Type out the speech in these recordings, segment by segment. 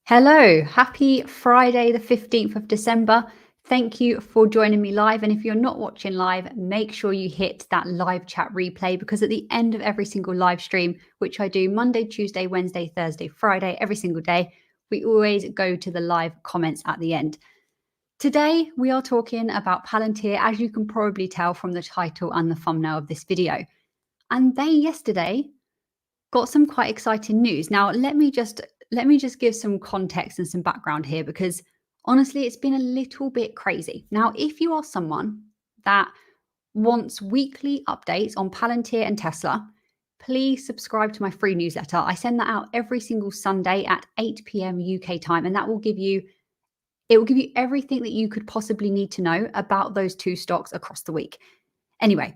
Hello, happy Friday, the 15th of December. Thank you for joining me live. And if you're not watching live, make sure you hit that live chat replay because at the end of every single live stream, which I do Monday, Tuesday, Wednesday, Thursday, Friday, every single day, we always go to the live comments at the end. Today, we are talking about Palantir, as you can probably tell from the title and the thumbnail of this video. And they yesterday got some quite exciting news. Now, let me just give some context and some background here because honestly, it's been a little bit crazy. Now, if you are someone that wants weekly updates on Palantir and Tesla, please subscribe to my free newsletter. I send that out every single Sunday at 8 p.m. UK time, and that will give you everything that you could possibly need to know about those two stocks across the week. Anyway,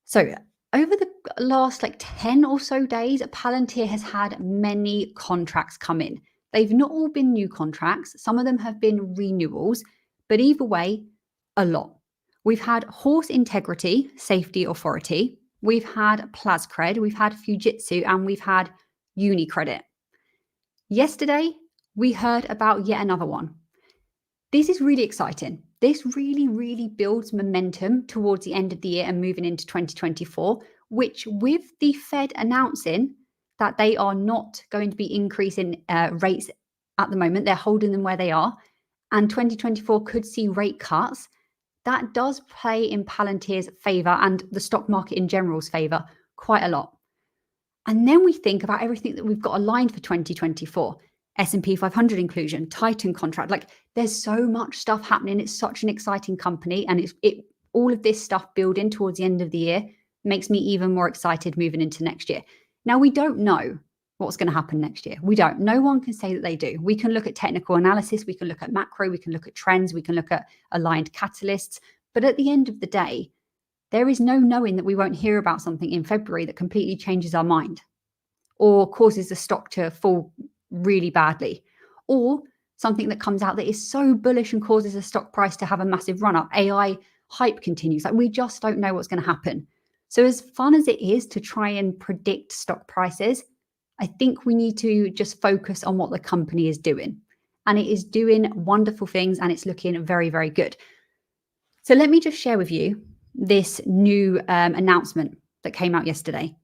so over the last 10 or so days, Palantir has had many contracts come in. They've not all been new contracts. Some of them have been renewals, but either way, a lot. We've had Horse Integrity Safety Authority. We've had Plascred. We've had Fujitsu, and we've had UniCredit. Yesterday, we heard about yet another one. This is really exciting. This really builds momentum towards the end of the year and moving into 2024, which with the Fed announcing that they are not going to be increasing rates at the moment, they're holding them where they are, and 2024 could see rate cuts, that does play in Palantir's favor and the stock market in general's favor quite a lot. And then we think about everything that we've got aligned for 2024. S&P 500 inclusion, Titan contract, there's so much stuff happening. It's such an exciting company, and all of this stuff building towards the end of the year makes me even more excited moving into next year. Now, we don't know what's going to happen next year. We don't. No one can say that they do. We can look at technical analysis, we can look at macro, we can look at trends, we can look at aligned catalysts. But at the end of the day, there is no knowing that we won't hear about something in February that completely changes our mind or causes the stock to fall really badly, or something that comes out that is so bullish and causes a stock price to have a massive run up. AI hype continues. We just don't know what's going to happen. So as fun as it is to try and predict stock prices, I think we need to just focus on what the company is doing, and it is doing wonderful things and it's looking very good. So let me just share with you this new announcement that came out yesterday.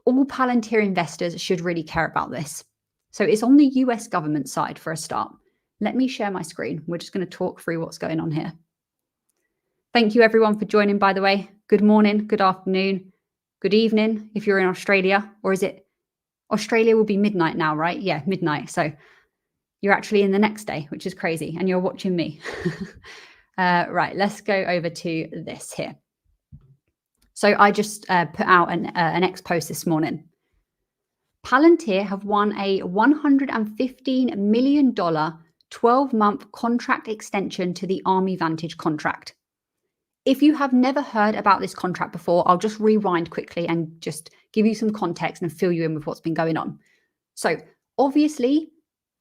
All Palantir investors should really care about this. So it's on the US government side for a start. Let me share my screen. We're just going to talk through what's going on here. Thank you everyone for joining, by the way. Good morning, good afternoon, good evening if you're in Australia, or is it Australia will be midnight now, right? Yeah, midnight. So you're actually in the next day, which is crazy, and you're watching me. Right, let's go over to this here. So I just put out an X post this morning. Palantir have won a $115 million 12-month contract extension to the Army Vantage contract. If you have never heard about this contract before, I'll just rewind quickly and just give you some context and fill you in with what's been going on. So obviously,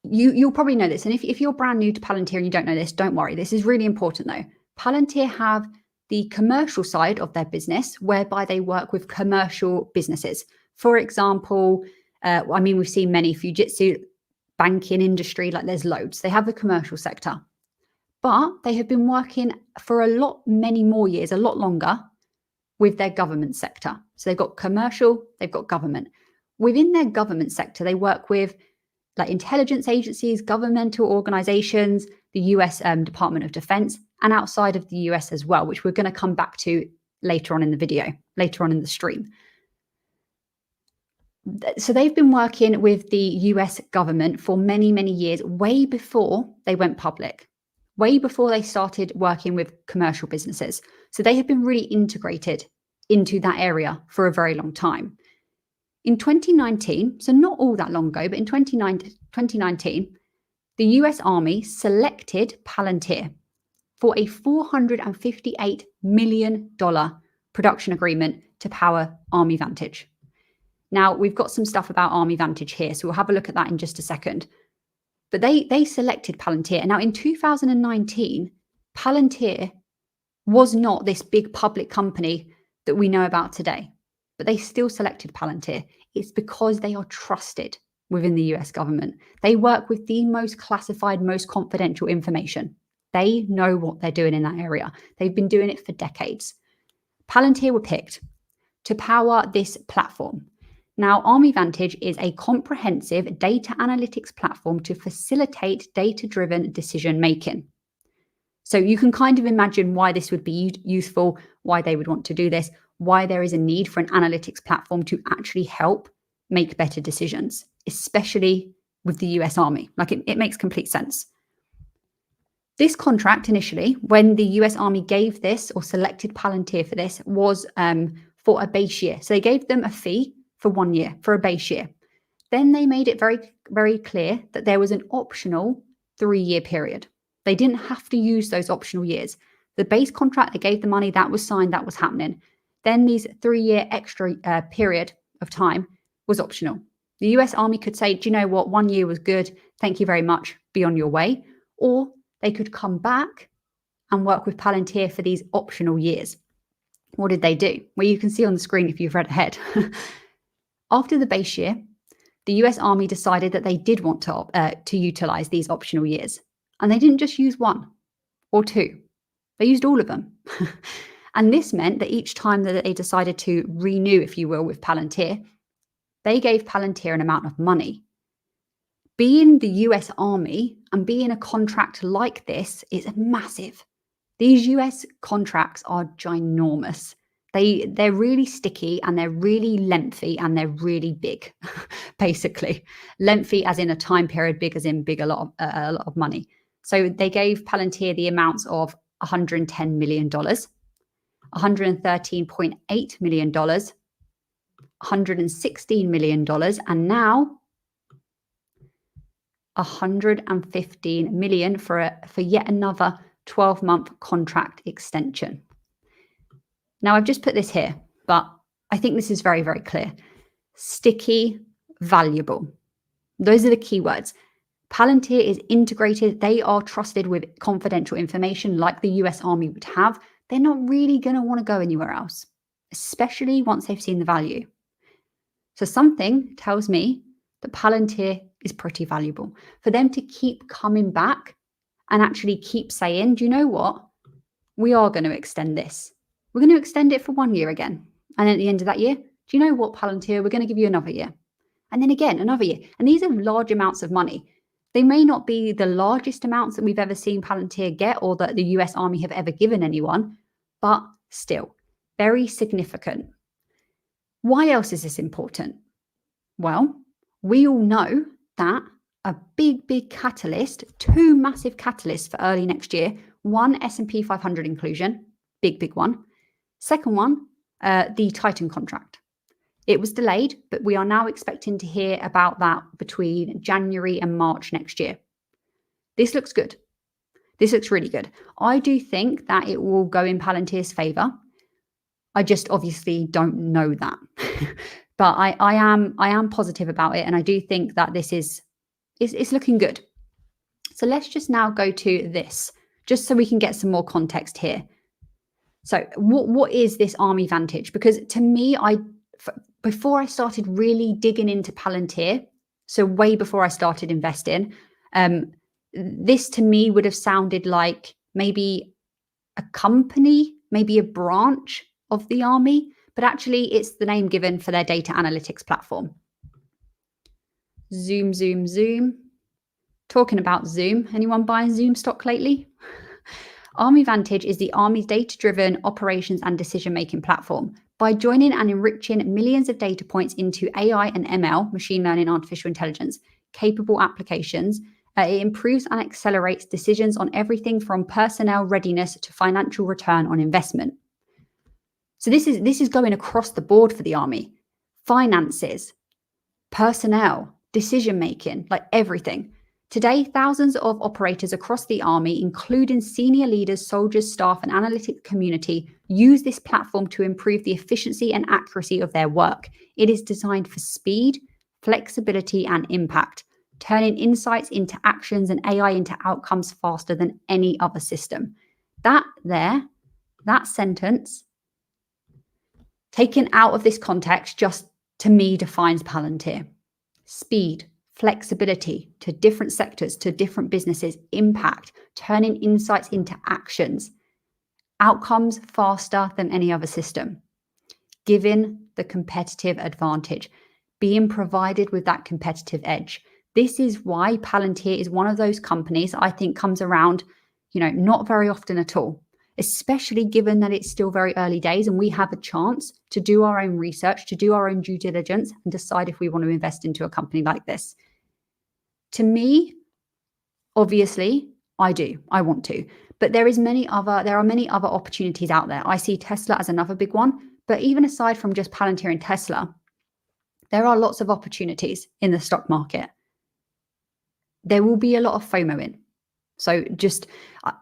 you'll probably know this. And if you're brand new to Palantir and you don't know this, don't worry. This is really important though. Palantir have the commercial side of their business, whereby they work with commercial businesses. For example, we've seen many Fujitsu, banking industry, there's loads. They have the commercial sector, but they have been working for many more years, a lot longer with their government sector. So they've got commercial, they've got government. Within their government sector, they work with intelligence agencies, governmental organizations, the US Department of Defense, and outside of the US as well, which we're going to come back to later on in the video, later on in the stream. So they've been working with the US government for many years, way before they went public, way before they started working with commercial businesses. So they have been really integrated into that area for a very long time. In 2019, so not all that long ago, but in 2019, the US Army selected Palantir for a $458 million production agreement to power Army Vantage. Now, we've got some stuff about Army Vantage here, so we'll have a look at that in just a second. But they selected Palantir. Now, in 2019, Palantir was not this big public company that we know about today, but they still selected Palantir. It's because they are trusted. within the US government. They work with the most classified, most confidential information. They know what they're doing in that area. They've been doing it for decades. Palantir were picked to power this platform. Now, Army Vantage is a comprehensive data analytics platform to facilitate data-driven decision-making. So you can kind of imagine why this would be useful, why they would want to do this, why there is a need for an analytics platform to actually help make better decisions, especially with the US Army. Like it makes complete sense. This contract initially, when the US Army gave this or selected Palantir for this, was for a base year. So they gave them a fee for 1 year, for a base year. Then they made it very, very clear that there was an optional 3-year period. They didn't have to use those optional years. The base contract, they gave the money, that was signed, that was happening. Then these 3-year extra period of time was optional. The US Army could say, do you know what, 1 year was good, thank you very much, be on your way. Or they could come back and work with Palantir for these optional years. What did they do? Well, you can see on the screen if you've read ahead. After the base year, the US Army decided that they did want to utilize these optional years. And they didn't just use 1 or 2. They used all of them. And this meant that each time that they decided to renew, if you will, with Palantir, they gave Palantir an amount of money. Being the US Army and being a contract like this is massive. These US contracts are ginormous. They're really sticky and they're really lengthy and they're really big, basically. Lengthy as in a time period, big as in a lot of money. So they gave Palantir the amounts of $110 million, $113.8 million, $116 million, and now $115 million for yet another 12-month contract extension. Now, I've just put this here, but I think this is very, very clear. Sticky, valuable. Those are the keywords. Palantir is integrated. They are trusted with confidential information like the US Army would have. They're not really going to want to go anywhere else, especially once they've seen the value. So something tells me that Palantir is pretty valuable. For them to keep coming back and actually keep saying, do you know what? We are going to extend this. We're going to extend it for 1 year again. And at the end of that year, do you know what, Palantir? We're going to give you another year. And then again, another year. And these are large amounts of money. They may not be the largest amounts that we've ever seen Palantir get or that the US Army have ever given anyone, but still very significant. Why else is this important? Well, we all know that a big catalyst, 2 massive catalysts for early next year, one S&P 500 inclusion, big one. Second one, the Titan contract. It was delayed, but we are now expecting to hear about that between January and March next year. This looks good. This looks really good. I do think that it will go in Palantir's favor. I just obviously don't know that. But I am positive about it, and I do think that this is looking good. So let's just now go to this, just so we can get some more context here. So what is this Army Vantage? Because to me, before I started really digging into Palantir, so way before I started investing, this to me would have sounded like maybe a company, maybe a branch of the Army, but actually it's the name given for their data analytics platform. Zoom. Talking about Zoom, anyone buying Zoom stock lately? Army Vantage is the Army's data-driven operations and decision-making platform. By joining and enriching millions of data points into AI and ML, machine learning, artificial intelligence, capable applications, it improves and accelerates decisions on everything from personnel readiness to financial return on investment. So this is going across the board for the Army. Finances, personnel, decision-making, like everything. Today, thousands of operators across the Army, including senior leaders, soldiers, staff, and analytic community, use this platform to improve the efficiency and accuracy of their work. It is designed for speed, flexibility, and impact, turning insights into actions and AI into outcomes faster than any other system. That sentence, taken out of this context, just to me defines Palantir. Speed, flexibility to different sectors, to different businesses, impact, turning insights into actions, outcomes faster than any other system, given the competitive advantage, being provided with that competitive edge. This is why Palantir is one of those companies I think comes around, not very often at all, especially given that it's still very early days and we have a chance to do our own research, to do our own due diligence and decide if we want to invest into a company like this. To me, obviously, I want to, but there are many other opportunities out there. I see Tesla as another big one, but even aside from just Palantir and Tesla, there are lots of opportunities in the stock market. There will be a lot of FOMO in. So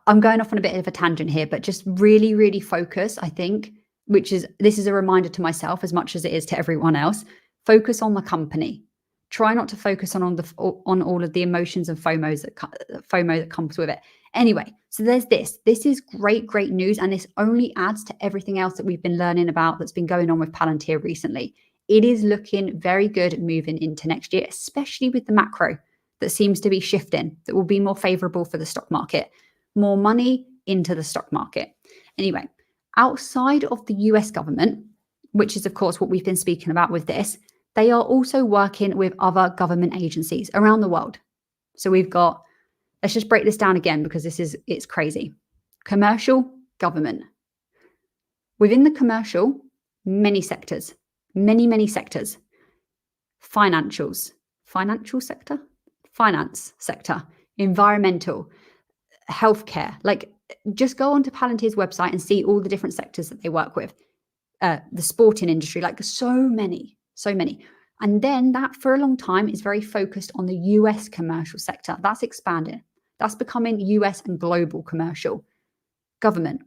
I'm going off on a bit of a tangent here, but just really, really focus, I think, this is a reminder to myself as much as it is to everyone else. Focus on the company. Try not to focus on all of the emotions and FOMO that comes with it. Anyway, so there's this. This is great news, and this only adds to everything else that we've been learning about that's been going on with Palantir recently. It is looking very good moving into next year, especially with the macro that seems to be shifting, that will be more favorable for the stock market. More money into the stock market. Anyway, outside of the US government, which is of course what we've been speaking about with this, they are also working with other government agencies around the world. So we've got, let's just break this down again because it's crazy. Commercial, government. Within the commercial, many sectors, many sectors. Financials, financial sector, finance sector, environmental, healthcare. Like, just go onto Palantir's website and see all the different sectors that they work with. The sporting industry, like so many. And then that for a long time is very focused on the US commercial sector. That's expanding. That's becoming US and global commercial. Government,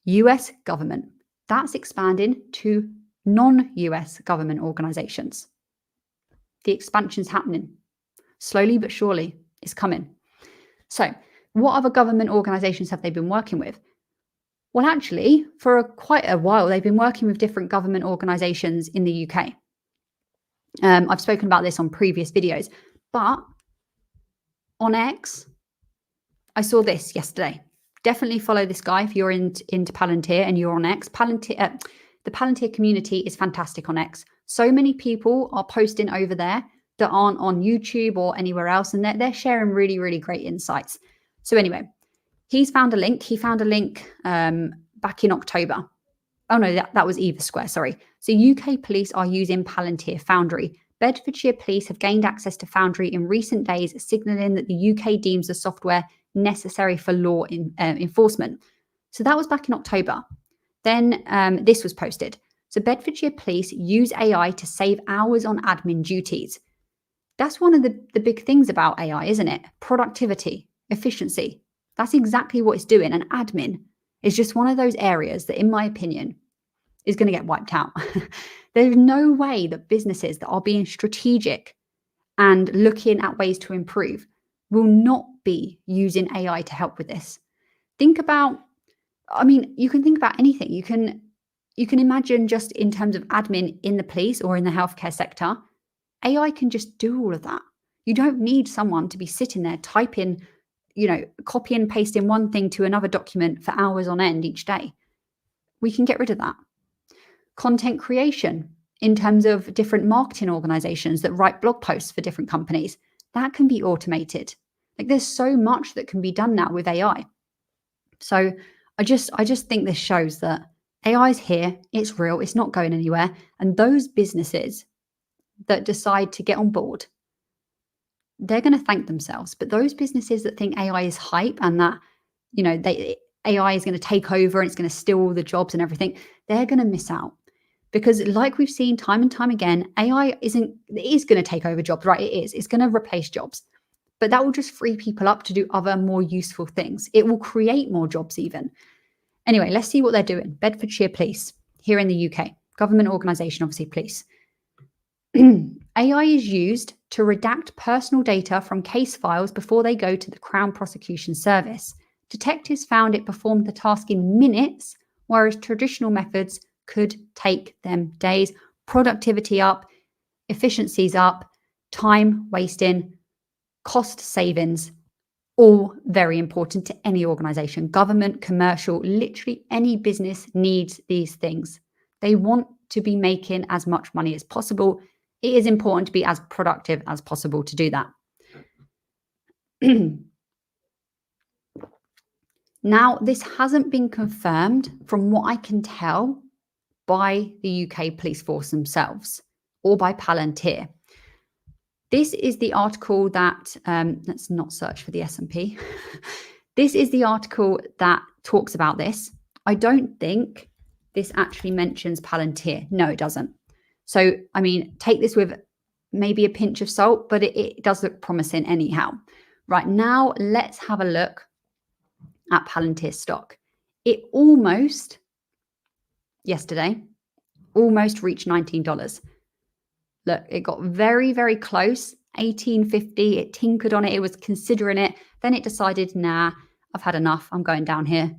US government. That's expanding to non-US government organizations. The expansion's happening. Slowly but surely, it's coming. So what other government organizations have they been working with? Well, actually, for quite a while, they've been working with different government organizations in the UK. I've spoken about this on previous videos, but on X, I saw this yesterday. Definitely follow this guy if you're into Palantir and you're on X. Palantir, the Palantir community is fantastic on X. So many people are posting over there that aren't on YouTube or anywhere else, and they're sharing really, really great insights. So anyway, he's found a link. He found a link back in October. Oh no, that was Eva Square, sorry. So UK police are using Palantir Foundry. Bedfordshire police have gained access to Foundry in recent days, signalling that the UK deems the software necessary for law enforcement. So that was back in October. Then this was posted. So Bedfordshire police use AI to save hours on admin duties. That's one of the big things about AI, isn't it? Productivity, efficiency. That's exactly what it's doing. And admin is just one of those areas that, in my opinion, is going to get wiped out. There's no way that businesses that are being strategic and looking at ways to improve will not be using AI to help with this. Think about, you can think about anything. You can imagine just in terms of admin in the police or in the healthcare sector, AI can just do all of that. You don't need someone to be sitting there typing, copy and pasting one thing to another document for hours on end each day. We can get rid of that. Content creation in terms of different marketing organizations that write blog posts for different companies, that can be automated. Like, there's so much that can be done now with AI. So I just think this shows that AI is here, it's real, it's not going anywhere. And those businesses that decide to get on board, they're going to thank themselves. But those businesses that think AI is hype and that, AI is going to take over and it's going to steal all the jobs and everything, they're going to miss out. Because like we've seen time and time again, AI is going to take over jobs, right? It's going to replace jobs. But that will just free people up to do other more useful things. It will create more jobs even. Anyway, let's see what they're doing. Bedfordshire Police here in the UK, government organisation, obviously police. AI is used to redact personal data from case files before they go to the Crown Prosecution Service. Detectives found it performed the task in minutes, whereas traditional methods could take them days. Productivity up, efficiencies up, time wasting, cost savings, all very important to any organization, government, commercial, literally any business needs these things. They want to be making as much money as possible. It is important to be as productive as possible to do that. Now, this hasn't been confirmed from what I can tell by the UK police force themselves or by Palantir. This is the article that, let's not search for the S&P. This is the article that talks about this. I don't think this actually mentions Palantir. No, it doesn't. So, I mean, take this with maybe a pinch of salt, but it does look promising anyhow. Right now, let's have a look at Palantir stock. It almost, yesterday, almost reached $19. Look, it got very, very close, $18.50. It tinkered on it. It was considering it. Then it decided, nah, I've had enough. I'm going down here.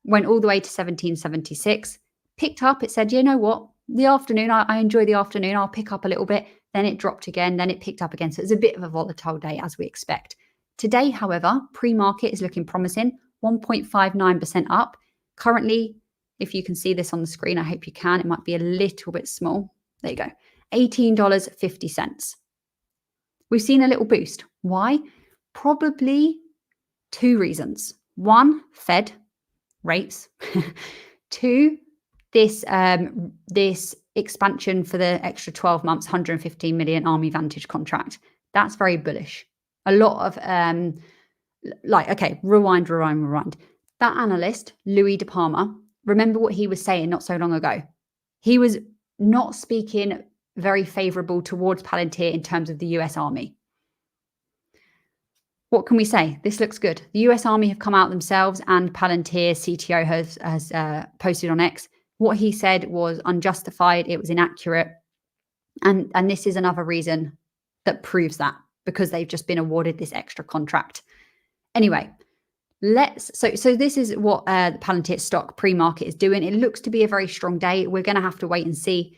Went all the way to $17.76. Picked up. It said, you know what? The afternoon, I enjoy the afternoon. I'll pick up a little bit. Then it dropped again. Then it picked up again. So it's a bit of a volatile day as we expect. Today, however, pre-market is looking promising. 1.59% up. Currently, if you can see this on the screen, I hope you can. It might be a little bit small. There you go. $18.50. We've seen a little boost. Why? Probably two reasons. One, Fed rates. Two, this expansion for the extra 12 months, 115 million Army Vantage contract. That's very bullish. A lot of okay, rewind. That analyst, Louis De Palma, remember what he was saying not so long ago. He was not speaking very favorable towards Palantir in terms of the US Army. What can we say? This looks good. The US Army have come out themselves, and Palantir CTO has posted on X. What he said was unjustified. It was inaccurate. And this is another reason that proves that, because they've just been awarded this extra contract. Anyway, so this is what the Palantir stock pre-market is doing. It looks to be a very strong day. We're going to have to wait and see.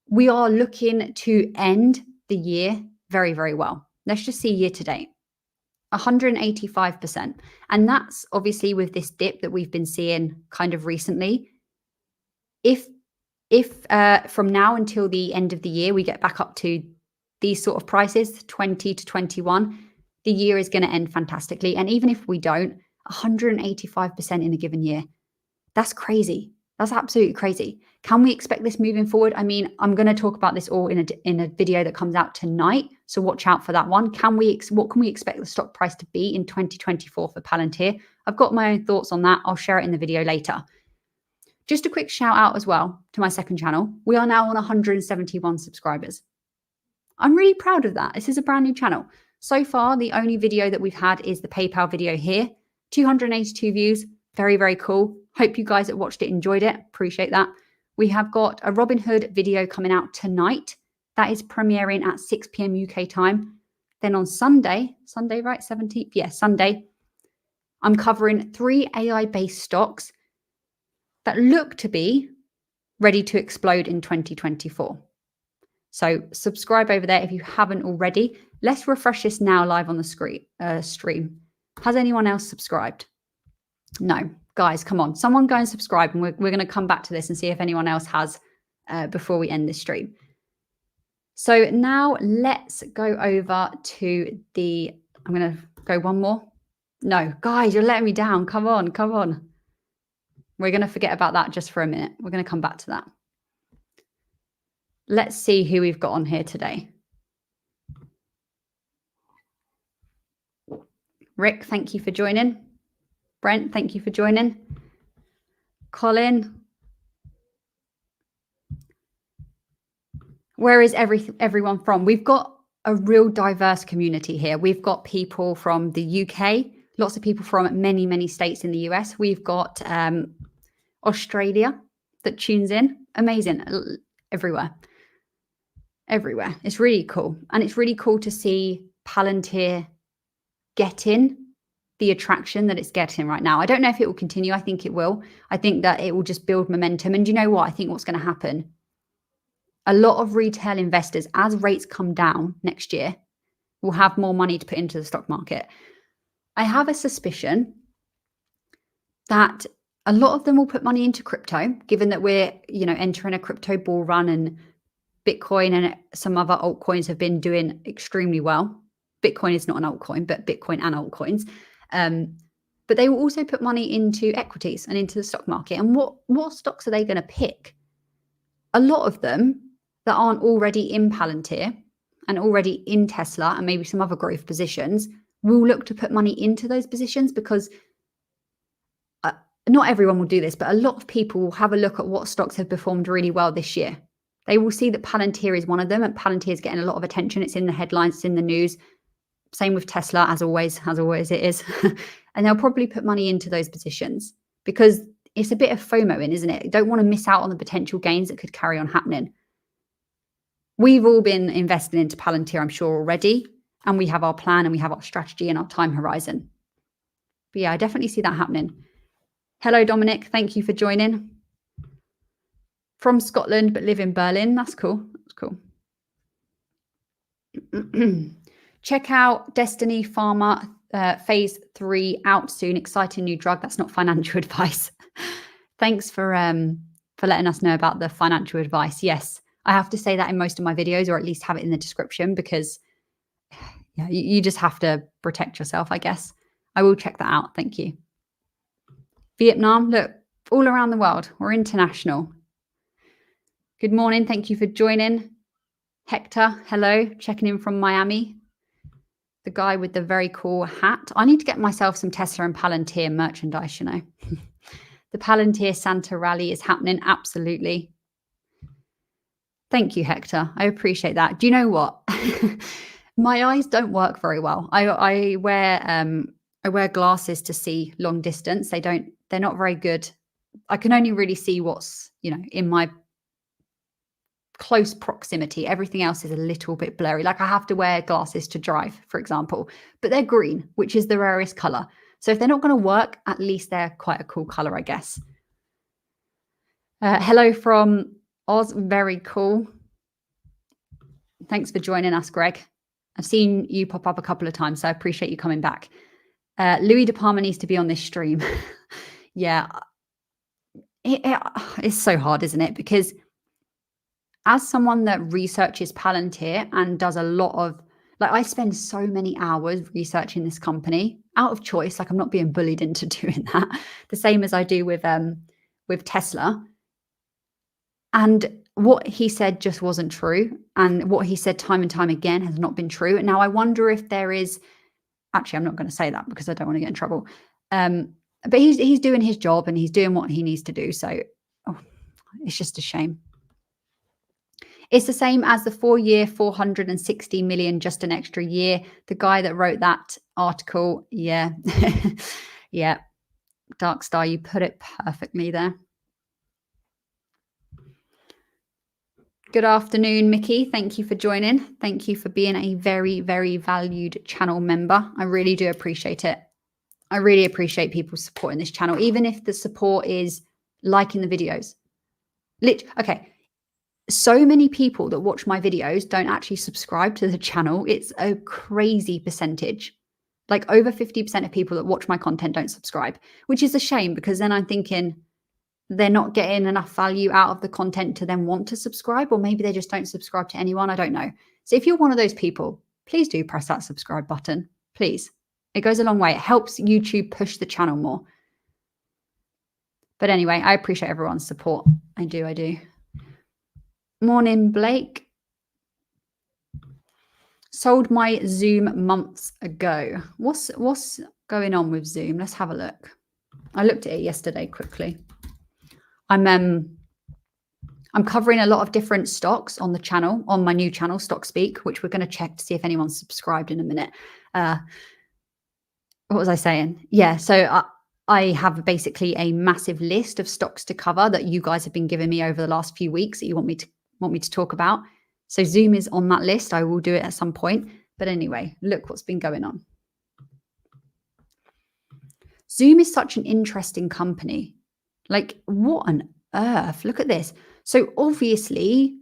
We are looking to end the year very, very well. Let's just see year to date. 185%. And that's obviously with this dip that we've been seeing kind of recently. If from now until the end of the year, we get back up to these sort of prices, 20 to 21, the year is going to end fantastically. And even if we don't, 185% in a given year, that's crazy. That's absolutely crazy. Can we expect this moving forward? I mean, I'm going to talk about this all in a video that comes out tonight. So watch out for that one. What can we expect the stock price to be in 2024 for Palantir? I've got my own thoughts on that. I'll share it in the video later. Just a quick shout out as well to my second channel. We are now on 171 subscribers. I'm really proud of that. This is a brand new channel. So far, the only video that we've had is the PayPal video here. 282 views. Very, very cool. Hope you guys that watched it enjoyed it. Appreciate that. We have got a Robinhood video coming out tonight. That is premiering at 6 p.m. UK time. Then on Sunday, right? 17th? Yeah, Sunday, I'm covering 3 AI-based stocks that look to be ready to explode in 2024. So subscribe over there if you haven't already. Let's refresh this now live on the stream. Has anyone else subscribed? No. Guys, come on. Someone go and subscribe, and we're going to come back to this and see if anyone else has before we end this stream. So now let's go over to I'm going to go one more. No, guys, you're letting me down. Come on. We're going to forget about that just for a minute. We're going to come back to that. Let's see who we've got on here today. Rick, thank you for joining. Brent, thank you for joining. Colin. Where is everyone from? We've got a real diverse community here. We've got people from the UK, lots of people from many, many states in the US. We've got Australia that tunes in. Amazing. Everywhere. It's really cool. And it's really cool to see Palantir getting the attraction that it's getting right now. I don't know if it will continue. I think it will. I think that it will just build momentum. And you know what? I think what's going to happen, a lot of retail investors, as rates come down next year, will have more money to put into the stock market. I have a suspicion that a lot of them will put money into crypto, given that we're, entering a crypto bull run and Bitcoin and some other altcoins have been doing extremely well. Bitcoin is not an altcoin, but Bitcoin and altcoins. But they will also put money into equities and into the stock market. And what stocks are they going to pick? A lot of them that aren't already in Palantir and already in Tesla and maybe some other growth positions will look to put money into those positions, because not everyone will do this, but a lot of people will have a look at what stocks have performed really well this year. They will see that Palantir is one of them, and Palantir is getting a lot of attention. It's in the headlines, it's in the news. Same with Tesla, as always it is. And they'll probably put money into those positions because it's a bit of FOMO in, isn't it? You don't want to miss out on the potential gains that could carry on happening. We've all been investing into Palantir, I'm sure, already. And we have our plan and we have our strategy and our time horizon. But yeah, I definitely see that happening. Hello, Dominic. Thank you for joining. From Scotland, but live in Berlin. That's cool. That's cool. Check out Destiny Pharma phase 3 out soon. Exciting new drug. That's not financial advice. Thanks for letting us know about the financial advice. Yes, I have to say that in most of my videos, or at least have it in the description, because yeah, you just have to protect yourself, I guess. I will check that out. Thank you. Vietnam, look, all around the world. We're international. Good morning. Thank you for joining. Hector, hello. Checking in from Miami. The guy with the very cool hat. I need to get myself some Tesla and Palantir merchandise, The Palantir Santa Rally is happening. Absolutely. Thank you, Hector. I appreciate that. Do you know what? My eyes don't work very well. I wear glasses to see long distance. They're not very good. I can only really see what's, in my close proximity. Everything else is a little bit blurry. Like I have to wear glasses to drive, for example, but they're green, which is the rarest color. So if they're not going to work, at least they're quite a cool color, I guess. Hello from Oz. Very cool. Thanks for joining us, Greg. I've seen you pop up a couple of times, so I appreciate you coming back. Louis De Palma needs to be on this stream. Yeah. It's so hard, isn't it? Because as someone that researches Palantir and does a lot of, I spend so many hours researching this company out of choice. I'm not being bullied into doing that. The same as I do with Tesla. And what he said just wasn't true. And what he said time and time again has not been true. And now I wonder if there is, actually, I'm not going to say that because I don't want to get in trouble. But he's doing his job and he's doing what he needs to do. So it's just a shame. It's the same as the 4-year, 460 million, just an extra year. The guy that wrote that article, yeah. Yeah. Dark Star, you put it perfectly there. Good afternoon, Mickey. Thank you for joining. Thank you for being a very, very valued channel member. I really do appreciate it. I really appreciate people supporting this channel, even if the support is liking the videos. Okay. So many people that watch my videos don't actually subscribe to the channel. It's a crazy percentage. Over 50% of people that watch my content don't subscribe, which is a shame, because then I'm thinking they're not getting enough value out of the content to then want to subscribe, or maybe they just don't subscribe to anyone. I don't know. So if you're one of those people, please do press that subscribe button. Please. It goes a long way. It helps YouTube push the channel more. But anyway, I appreciate everyone's support. I do. Morning, Blake. Sold my Zoom months ago. What's going on with Zoom? Let's have a look. I looked at it yesterday quickly. I'm covering a lot of different stocks on the channel, on my new channel, Stock Speak, which we're going to check to see if anyone's subscribed in a minute. What was I saying? Yeah, so I have basically a massive list of stocks to cover that you guys have been giving me over the last few weeks that you want me to talk about. So Zoom is on that list. I will do it at some point. But anyway, look what's been going on. Zoom is such an interesting company. What on earth? Look at this. So obviously,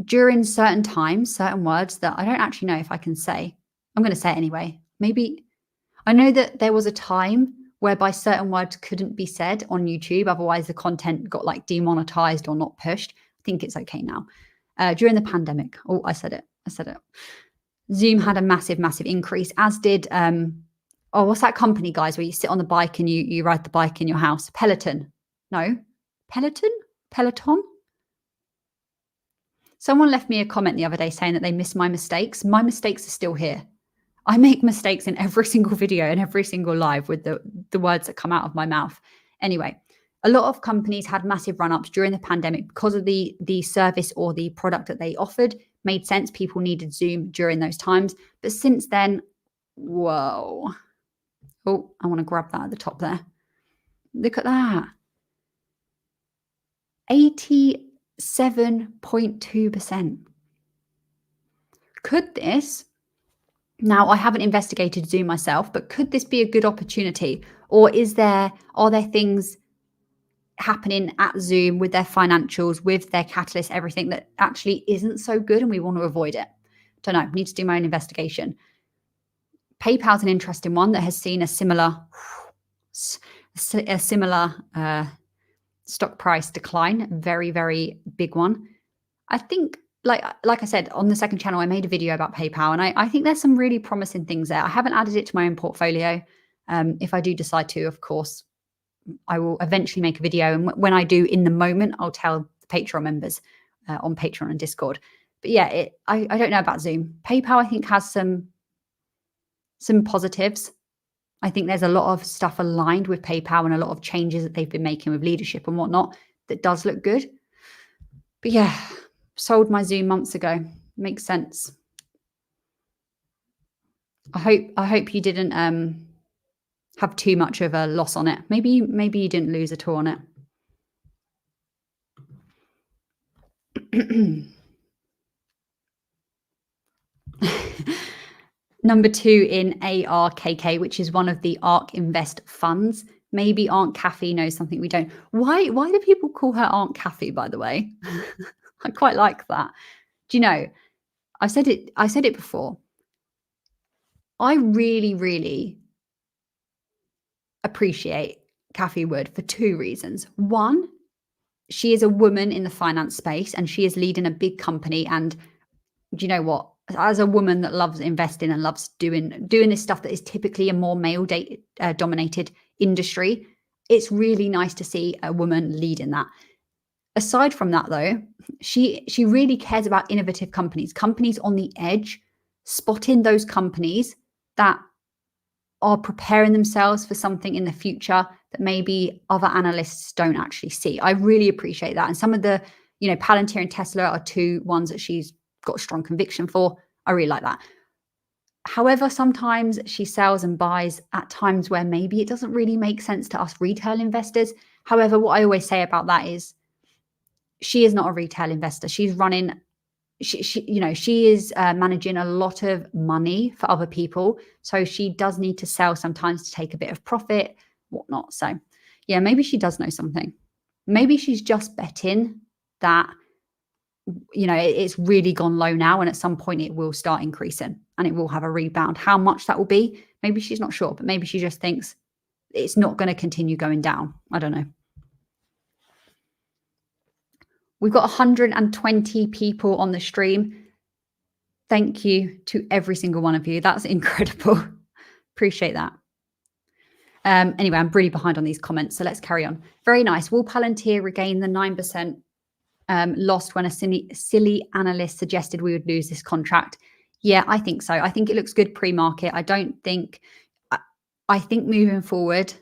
during certain times, certain words that I don't actually know if I can say. I'm going to say it anyway. Maybe I know that there was a time whereby certain words couldn't be said on YouTube. Otherwise, the content got like demonetized or not pushed. I think it's okay now. During the pandemic. Oh, I said it. Zoom had a massive, massive increase, as did, what's that company, guys, where you sit on the bike and you ride the bike in your house? Peloton. No? Peloton? Someone left me a comment the other day saying that they miss my mistakes. My mistakes are still here. I make mistakes in every single video and every single live with the words that come out of my mouth. Anyway, a lot of companies had massive run-ups during the pandemic because of the service or the product that they offered. Made sense. People needed Zoom during those times. But since then, whoa. Oh, I want to grab that at the top there. Look at that. 87.2%. Could this, now I haven't investigated Zoom myself, but could this be a good opportunity? Or are there things happening at Zoom with their financials, with their catalyst, everything that actually isn't so good and we want to avoid it? Don't know. Need to do my own investigation. PayPal's an interesting one that has seen a similar stock price decline, very, very big one. I think, like I said, on the second channel, I made a video about PayPal, and I think there's some really promising things there. I haven't added it to my own portfolio. If I do decide to, of course, I will eventually make a video. And when I do, in the moment, I'll tell the Patreon members on Patreon and Discord. But yeah, I don't know about Zoom. PayPal, I think, has some positives. I think there's a lot of stuff aligned with PayPal and a lot of changes that they've been making with leadership and whatnot that does look good. But yeah, sold my Zoom months ago. Makes sense. I hope you didn't have too much of a loss on it. Maybe you didn't lose at all on it. Number 2 in ARKK, which is one of the ARK Invest funds. Maybe Aunt Kathy knows something we don't. Why do people call her Aunt Kathy, by the way? I quite like that. Do you know, I said it before. I really, really appreciate Kathy Wood for 2 reasons. One, she is a woman in the finance space and she is leading a big company. And do you know what? As a woman that loves investing and loves doing this stuff that is typically a more male dominated industry, it's really nice to see a woman lead in that. Aside from that, though, she really cares about innovative companies on the edge, spotting those companies that are preparing themselves for something in the future that maybe other analysts don't actually see. I really appreciate that. And some of the, Palantir and Tesla are 2 ones that she's got a strong conviction for. I really like that. However, sometimes she sells and buys at times where maybe it doesn't really make sense to us retail investors. However, what I always say about that is she is not a retail investor. She's running, she is managing a lot of money for other people. So she does need to sell sometimes to take a bit of profit, whatnot. So yeah, maybe she does know something. Maybe she's just betting that it's really gone low now, and at some point it will start increasing and it will have a rebound. How much that will be, maybe she's not sure, but maybe she just thinks it's not going to continue going down. I don't know. We've got 120 people on the stream. Thank you to every single one of you. That's incredible. Appreciate that. Anyway, I'm really behind on these comments, so let's carry on. Very nice. Will Palantir regain the 9% lost when a silly analyst suggested we would lose this contract? Yeah, I think so. I think it looks good pre-market. I think moving forward,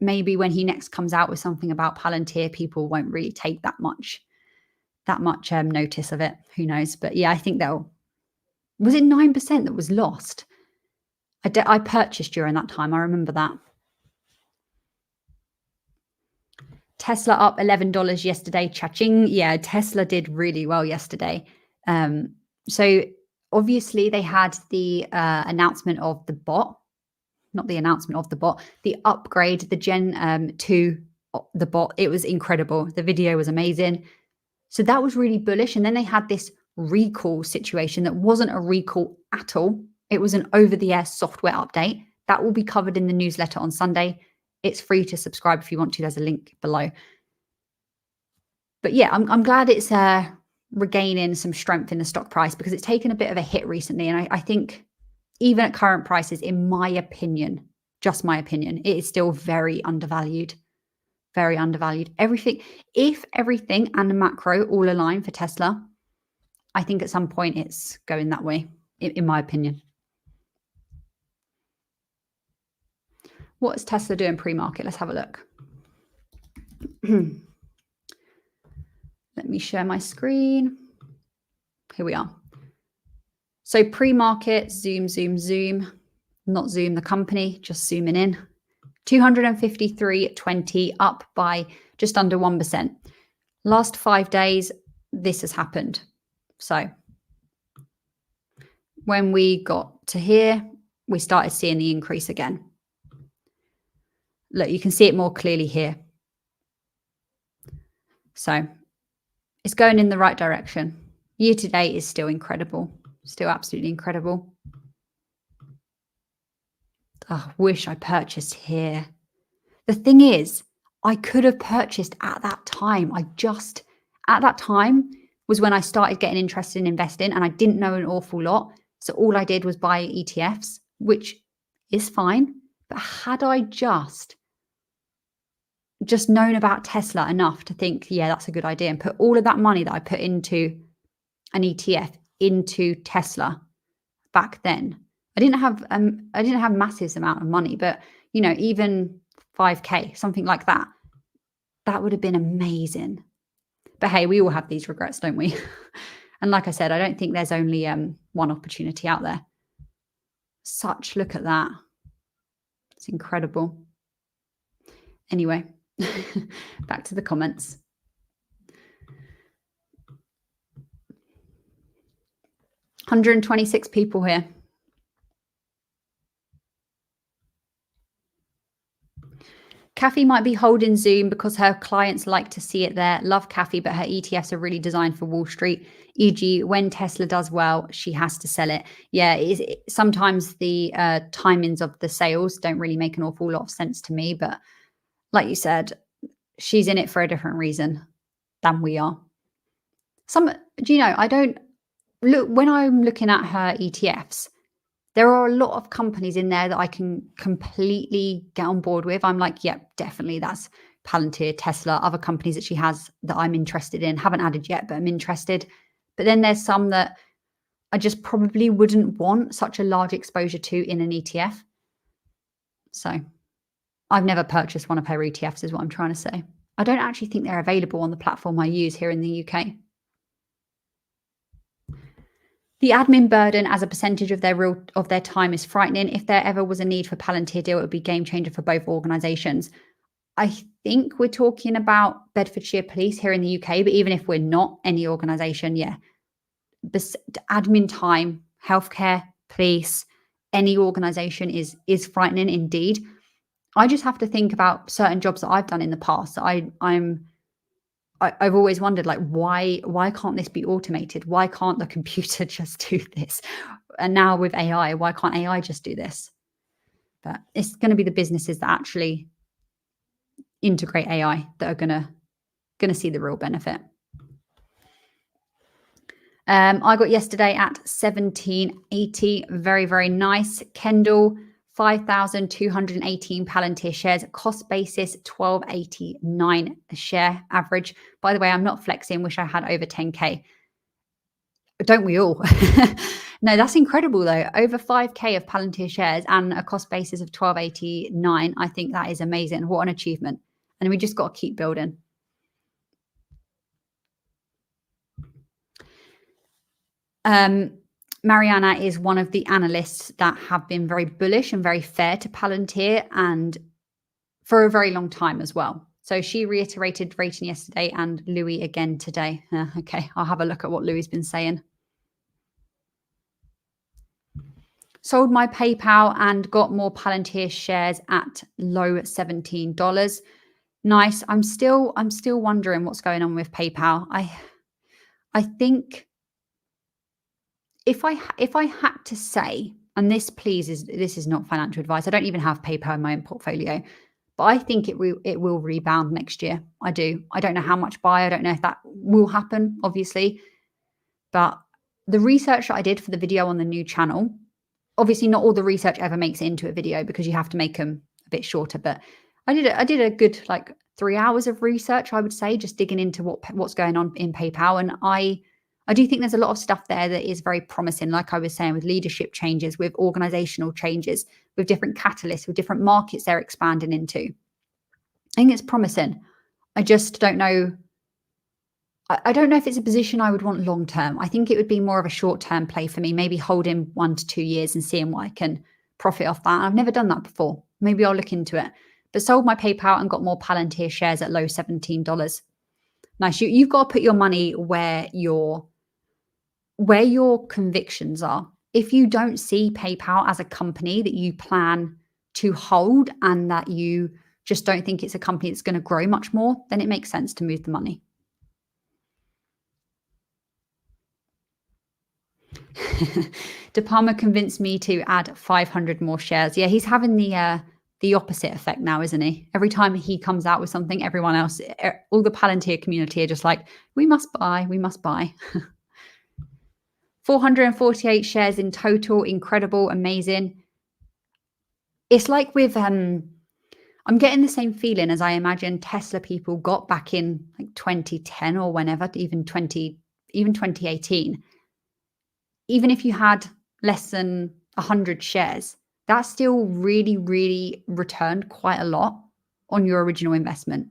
maybe when he next comes out with something about Palantir, people won't really take that much notice of it. Who knows? But yeah, I think was it 9% that was lost? I purchased during that time. I remember that. Tesla up $11 yesterday. Cha-ching. Yeah, Tesla did really well yesterday. So obviously they had the announcement of the bot, not the announcement of the bot, the upgrade, the Gen 2, the bot. It was incredible. The video was amazing. So that was really bullish. And then they had this recall situation that wasn't a recall at all. It was an over-the-air software update. That will be covered in the newsletter on Sunday. It's free to subscribe if you want to. There's a link below. But yeah, I'm glad it's regaining some strength in the stock price because it's taken a bit of a hit recently. And I think even at current prices, in my opinion, just my opinion, it is still very undervalued. Very undervalued. If everything and the macro all align for Tesla, I think at some point it's going that way, in my opinion. What is Tesla doing pre-market? Let's have a look. Let me share my screen. Here we are. So pre-market, zoom, not Zoom the company, just zooming in. 253.20, up by just under 1%. Last 5 days, this has happened. So when we got to here, we started seeing the increase again. Look, you can see it more clearly here. So it's going in the right direction. Year to date is still incredible. Still absolutely incredible. Oh, wish I purchased here. The thing is, I could have purchased at that time. At that time was when I started getting interested in investing and I didn't know an awful lot. So all I did was buy ETFs, which is fine. But had I just known about Tesla enough to think, yeah, that's a good idea, and put all of that money that I put into an ETF into Tesla back then, I didn't have massive amount of money, but even 5K, something like that, that would have been amazing. But hey, we all have these regrets, don't we? And like I said, I don't think there's only one opportunity out there. Look at that. It's incredible. Anyway, back to the comments. $126 people here. Kathy might be holding Zoom because her clients like to see it there. Love Kathy, but her ETFs are really designed for Wall Street. E.g., when Tesla does well, she has to sell it. Yeah, sometimes the timings of the sales don't really make an awful lot of sense to me. But like you said, she's in it for a different reason than we are. I don't look when I'm looking at her ETFs. There are a lot of companies in there that I can completely get on board with. I'm like, yep, definitely that's Palantir, Tesla, other companies that she has that I'm interested in. Haven't added yet, but I'm interested. But then there's some that I just probably wouldn't want such a large exposure to in an ETF. So I've never purchased one of her ETFs is what I'm trying to say. I don't actually think they're available on the platform I use here in the UK. The admin burden as a percentage of their time is frightening. If there ever was a need for Palantir deal, it would be game changer for both organizations. I think we're talking about Bedfordshire Police here in the UK, but even if we're not, any organization, yeah. Admin time, healthcare, police, any organization is frightening indeed. I just have to think about certain jobs that I've done in the past. I've always wondered, like, why can't this be automated? Why can't the computer just do this? And now with AI, why can't AI just do this? But it's going to be the businesses that actually integrate AI that are going to see the real benefit. I got yesterday at 1780. Very, very nice. Kendall, 5,218 Palantir shares. Cost basis, 12.89 a share average. By the way, I'm not flexing. Wish I had over 10K. Don't we all? No, that's incredible though. Over 5K of Palantir shares and a cost basis of 12.89. I think that is amazing. What an achievement. And we just got to keep building. Mariana is one of the analysts that have been very bullish and very fair to Palantir and for a very long time as well. So she reiterated rating yesterday and Louis again today. Okay, I'll have a look at what Louis has been saying. Sold my PayPal and got more Palantir shares at low $17. Nice. I'm still wondering what's going on with PayPal. I think if I had to say, and this is not financial advice. I don't even have PayPal in my own portfolio, but I think it will rebound next year. I do. I don't know how much buy. I don't know if that will happen, obviously. But the research that I did for the video on the new channel, obviously not all the research ever makes it into a video because you have to make them a bit shorter. But I did a good 3 hours of research, I would say, just digging into what's going on in PayPal. And I do think there's a lot of stuff there that is very promising, like I was saying, with leadership changes, with organizational changes, with different catalysts, with different markets they're expanding into. I think it's promising. I just don't know. I don't know if it's a position I would want long term. I think it would be more of a short term play for me, maybe holding 1 to 2 years and seeing what I can profit off that. I've never done that before. Maybe I'll look into it. But sold my PayPal and got more Palantir shares at low $17. Nice. You've got to put your money where your convictions are. If you don't see PayPal as a company that you plan to hold and that you just don't think it's a company that's going to grow much more, then it makes sense to move the money. DePalma convinced me to add 500 more shares. Yeah, he's having the opposite effect now, isn't he? Every time he comes out with something, everyone else, all the Palantir community are just like, we must buy, we must buy. 448 shares in total. Incredible, amazing. It's like with, I'm getting the same feeling as I imagine Tesla people got back in 2010 or whenever, even 2018. Even if you had less than 100 shares, that still really, really returned quite a lot on your original investment.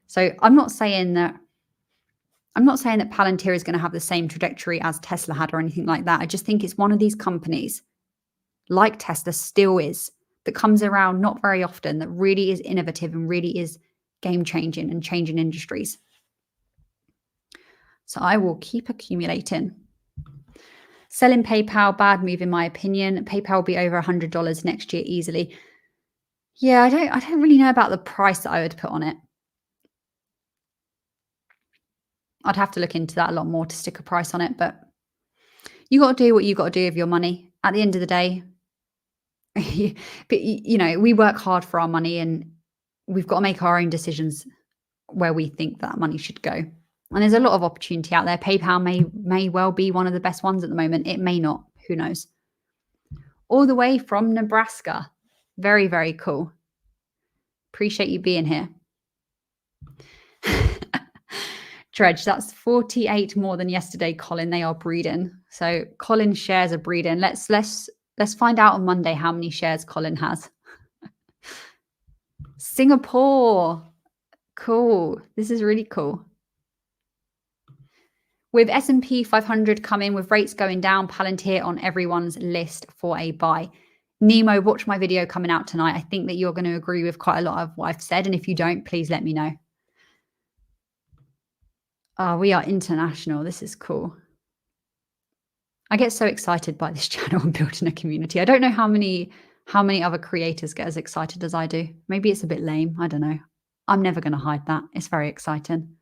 So I'm not saying that Palantir is going to have the same trajectory as Tesla had or anything like that. I just think it's one of these companies, like Tesla still is, that comes around not very often, that really is innovative and really is game-changing and changing industries. So I will keep accumulating. Selling PayPal, bad move in my opinion. PayPal will be over $100 next year easily. Yeah, I don't really know about the price that I would put on it. I'd have to look into that a lot more to stick a price on it, but you got to do what you got to do with your money. At the end of the day, but we work hard for our money and we've got to make our own decisions where we think that money should go. And there's a lot of opportunity out there. PayPal may well be one of the best ones at the moment. It may not. Who knows? All the way from Nebraska. Very, very cool. Appreciate you being here. Dredge, that's 48 more than yesterday, Colin. They are breeding. So Colin's shares are breeding. Let's find out on Monday how many shares Colin has. Singapore. Cool. This is really cool. With S&P 500 coming, with rates going down, Palantir on everyone's list for a buy. Nemo, watch my video coming out tonight. I think that you're going to agree with quite a lot of what I've said. And if you don't, please let me know. Oh, we are international. This is cool. I get so excited by this channel and building a community. I don't know how many other creators get as excited as I do. Maybe it's a bit lame. I don't know. I'm never going to hide that. It's very exciting.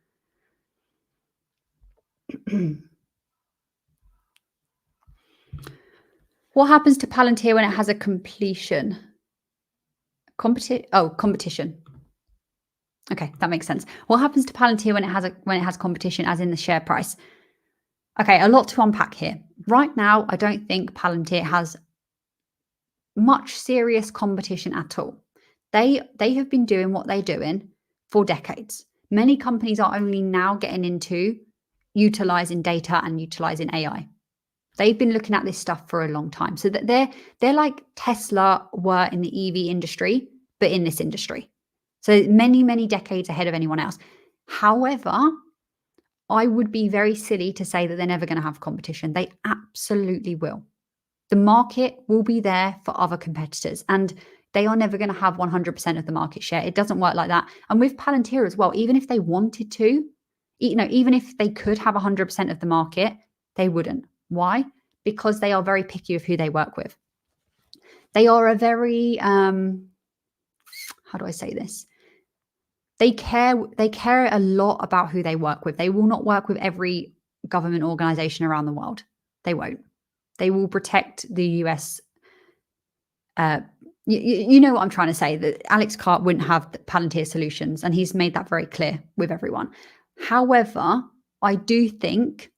What happens to Palantir when it has a completion? Competition. Okay, that makes sense. What happens to Palantir when it has competition, as in the share price? Okay, a lot to unpack here. Right now, I don't think Palantir has much serious competition at all. They have been doing what they're doing for decades. Many companies are only now getting into utilizing data and utilizing AI. They've been looking at this stuff for a long time. So that they're like Tesla were in the EV industry, but in this industry. So many, many decades ahead of anyone else. However, I would be very silly to say that they're never going to have competition. They absolutely will. The market will be there for other competitors, and they are never going to have 100% of the market share. It doesn't work like that. And with Palantir as well, even if they wanted to, even if they could have 100% of the market, they wouldn't. Why? Because they are very picky of who they work with. They are a very, how do I say this? They care a lot about who they work with. They will not work with every government organization around the world. They won't. They will protect the US. You know what I'm trying to say, that Alex Karp wouldn't have Palantir solutions, and he's made that very clear with everyone. However, I do think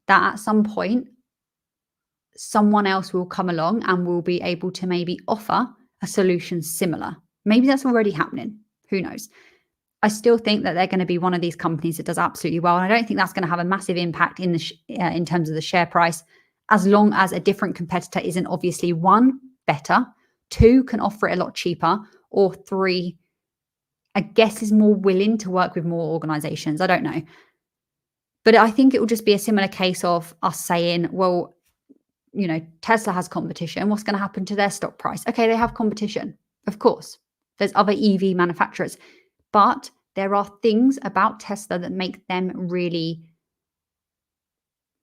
that at some point, someone else will come along and will be able to maybe offer a solution similar. Maybe that's already happening. Who knows? I still think that they're going to be one of these companies that does absolutely well. And I don't think that's going to have a massive impact in in terms of the share price, as long as a different competitor isn't obviously, one, better, two, can offer it a lot cheaper, or three, I guess is more willing to work with more organizations. I don't know. But I think it will just be a similar case of us saying, well, you know, Tesla has competition. What's going to happen to their stock price? Okay, they have competition. Of course, there's other EV manufacturers, but there are things about Tesla that make them really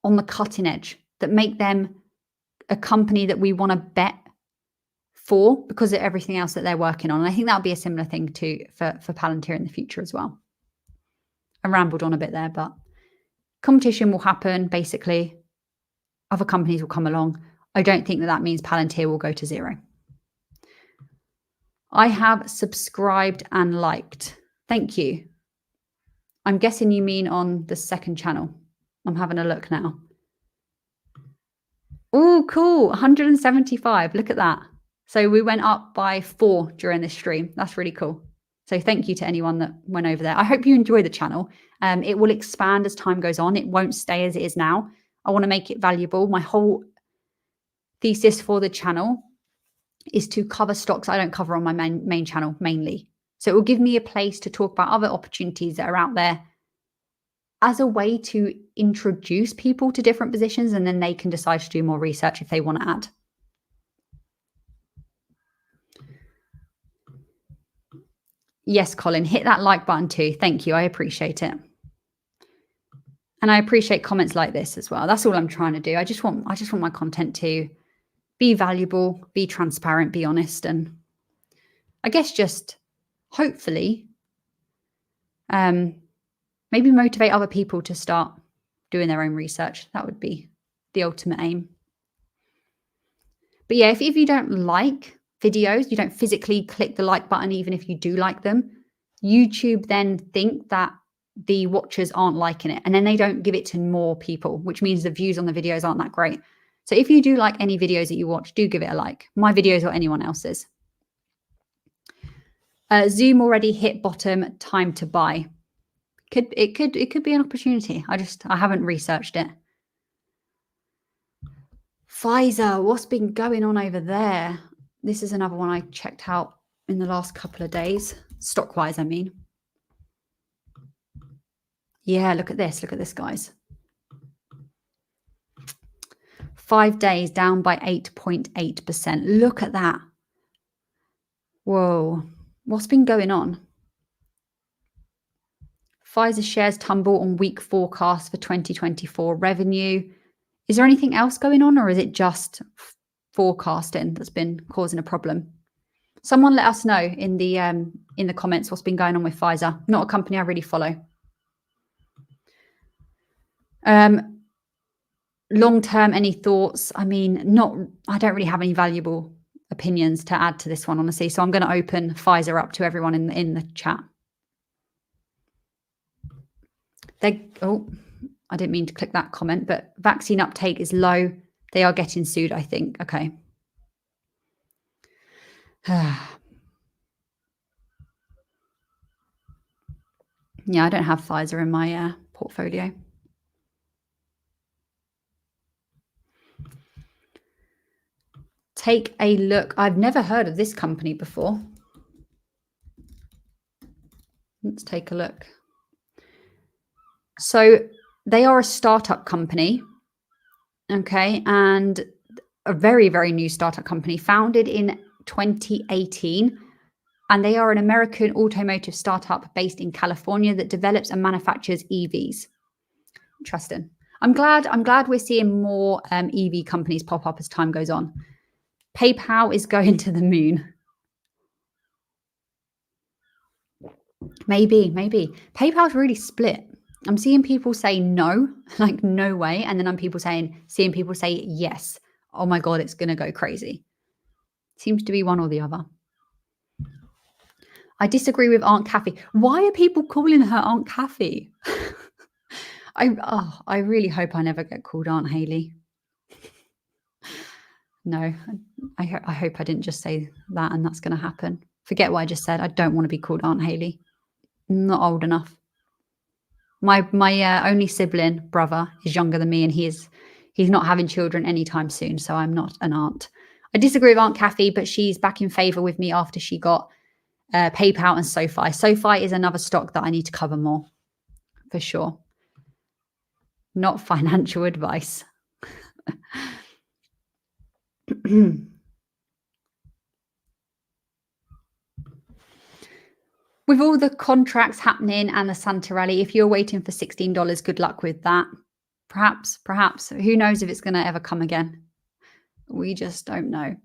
on the cutting edge, that make them a company that we want to bet for because of everything else that they're working on. And I think that'll be a similar thing for Palantir in the future as well. I rambled on a bit there, but competition will happen, basically. Other companies will come along. I don't think that means Palantir will go to zero. I have subscribed and liked. Thank you. I'm guessing you mean on the second channel. I'm having a look now. Oh, cool. 175. Look at that. So we went up by 4 during this stream. That's really cool. So thank you to anyone that went over there. I hope you enjoy the channel. It will expand as time goes on. It won't stay as it is now. I want to make it valuable. My whole thesis for the channel is to cover stocks I don't cover on my main channel mainly. So it will give me a place to talk about other opportunities that are out there as a way to introduce people to different positions, and then they can decide to do more research if they want to add. Yes, Colin, hit that like button too. Thank you. I appreciate it. And I appreciate comments like this as well. That's all I'm trying to do. I just want my content to be valuable, be transparent, be honest, and I guess just hopefully maybe motivate other people to start doing their own research. That would be the ultimate aim. But yeah, if you don't like videos, you don't physically click the like button, even if you do like them, YouTube then think that the watchers aren't liking it, and then they don't give it to more people, which means the views on the videos aren't that great. So if you do like any videos that you watch, do give it a like. My videos or anyone else's. Zoom already hit bottom, time to buy. It could be an opportunity. I haven't researched it. Pfizer, what's been going on over there? This is another one I checked out in the last couple of days, stock-wise, I mean. Yeah, look at this. Look at this, guys. 5 days down by 8.8%. Look at that. Whoa. What's been going on? Pfizer shares tumble on weak forecast for 2024 revenue. Is there anything else going on, or is it just forecasting that's been causing a problem? Someone let us know in the comments what's been going on with Pfizer. Not a company I really follow. Long term, any thoughts? I mean, I don't really have any valuable opinions to add to this one, honestly. So I'm going to open Pfizer up to everyone in the chat. I didn't mean to click that comment, but vaccine uptake is low. They are getting sued, I think. Okay. Yeah, I don't have Pfizer in my portfolio. Take a look. I've never heard of this company before. Let's take a look. So they are a startup company, okay, and a very, very new startup company founded in 2018. And they are an American automotive startup based in California that develops and manufactures EVs. Interesting. I'm glad we're seeing more EV companies pop up as time goes on. PayPal is going to the moon. Maybe. PayPal's really split. I'm seeing people say no, like no way. And then I'm seeing people say yes. oh my God, it's going to go crazy. Seems to be one or the other. I disagree with Aunt Kathy. Why are people calling her Aunt Kathy? I really hope I never get called Aunt Hayley. No, I hope I didn't just say that and that's going to happen. Forget what I just said. I don't want to be called Aunt Hayley. I'm not old enough. My only sibling, brother, is younger than me, and he's not having children anytime soon, so I'm not an aunt. I disagree with Aunt Kathy, but she's back in favour with me after she got PayPal and SoFi. SoFi is another stock that I need to cover more, for sure. Not financial advice. With all the contracts happening and the Santa rally, if you're waiting for $16, good luck with that. Perhaps. Who knows if it's going to ever come again? We just don't know.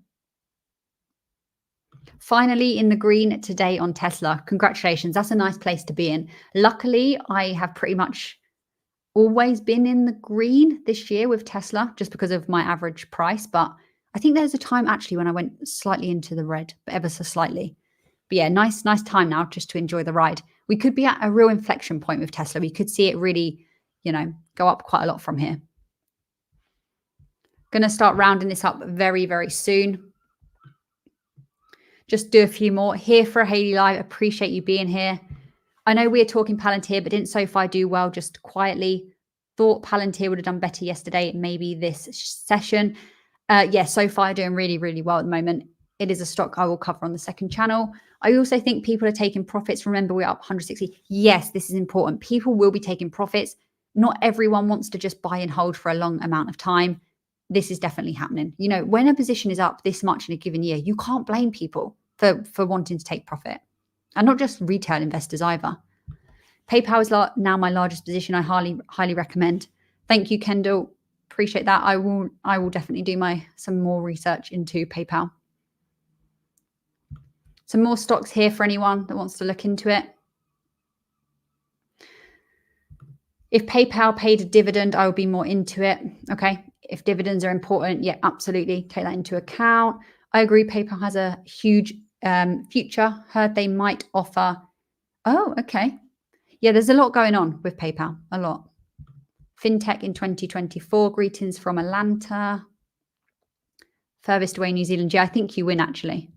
Finally, in the green today on Tesla. Congratulations. That's a nice place to be in. Luckily, I have pretty much always been in the green this year with Tesla just because of my average price. But I think there's a time actually when I went slightly into the red, but ever so slightly. But yeah, nice time now just to enjoy the ride. We could be at a real inflection point with Tesla. We could see it really, go up quite a lot from here. Going to start rounding this up very, very soon. Just do a few more. Here for a Hayley Live. Appreciate you being here. I know we are talking Palantir, but didn't SoFi do well just quietly? Thought Palantir would have done better yesterday, maybe this session. Yes, SoFi are doing really, really well at the moment. It is a stock I will cover on the second channel. I also think people are taking profits. Remember, we're up 160. Yes, this is important. People will be taking profits. Not everyone wants to just buy and hold for a long amount of time. This is definitely happening. When a position is up this much in a given year, you can't blame people for wanting to take profit. And not just retail investors either. PayPal is now my largest position. I highly recommend. Thank you, Kendall. Appreciate that. I will definitely do some more research into PayPal. Some more stocks here for anyone that wants to look into it. If PayPal paid a dividend, I would be more into it. Okay. If dividends are important, yeah, absolutely. Take that into account. I agree. PayPal has a huge future. Heard they might offer. Oh, okay. Yeah, there's a lot going on with PayPal. A lot. FinTech in 2024. Greetings from Atlanta. Furthest away, New Zealand. Yeah, I think you win, actually.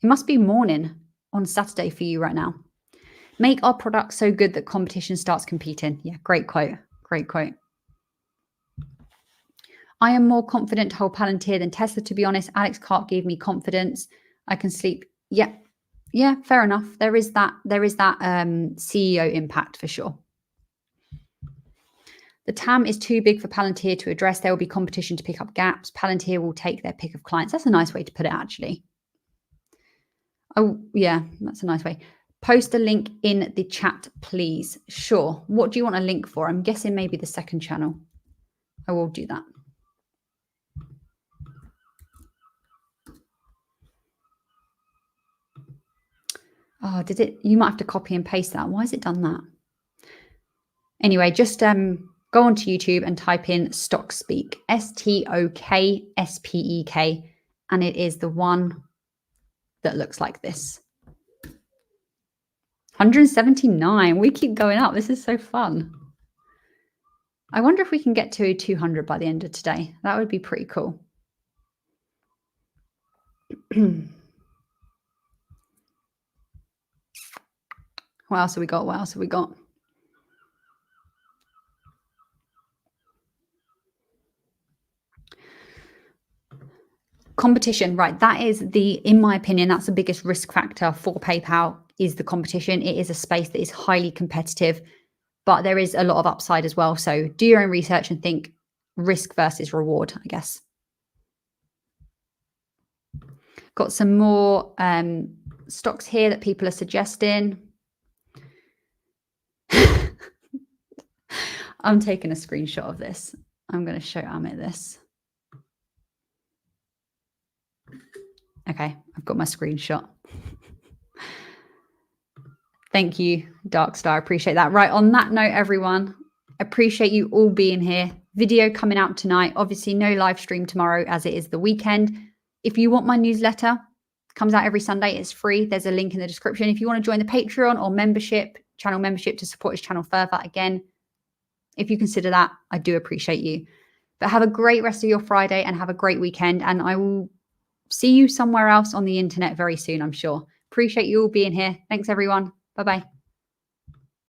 It must be morning on Saturday for you right now. Make our product so good that competition starts competing. Yeah, great quote. Great quote. I am more confident to hold Palantir than Tesla, to be honest. Alex Cart gave me confidence. I can sleep. Yeah, fair enough. There is that CEO impact for sure. The TAM is too big for Palantir to address. There will be competition to pick up gaps. Palantir will take their pick of clients. That's a nice way to put it, actually. Oh, yeah, that's a nice way. Post a link in the chat, please. Sure. What do you want a link for? I'm guessing maybe the second channel. I will do that. Oh, did it? You might have to copy and paste that. Why has it done that? Anyway, just go onto YouTube and type in Stockspeak, STOKSPEK, and it is the one that looks like this. 179. We keep going up. This is so fun. I wonder if we can get to 200 by the end of today. That would be pretty cool. What else have we got? What else have we got? Competition, right? That is in my opinion, that's the biggest risk factor for PayPal is the competition. It is a space that is highly competitive, but there is a lot of upside as well. So do your own research and think risk versus reward, I guess. Got some more stocks here that people are suggesting. I'm taking a screenshot of this. I'm going to show Amit this. Okay, I've got my screenshot. Thank you, Darkstar. Appreciate that. Right, on that note, everyone, appreciate you all being here. video coming out tonight. Obviously, no live stream tomorrow as it is the weekend. If you want my newsletter, comes out every Sunday. It's free. There's a link in the description. If you want to join the Patreon or membership, channel membership to support his channel further, again, if you consider that, I do appreciate you. But have a great rest of your Friday and have a great weekend. And I will see you somewhere else on the internet very soon, I'm sure. Appreciate you all being here. Thanks, everyone. Bye-bye.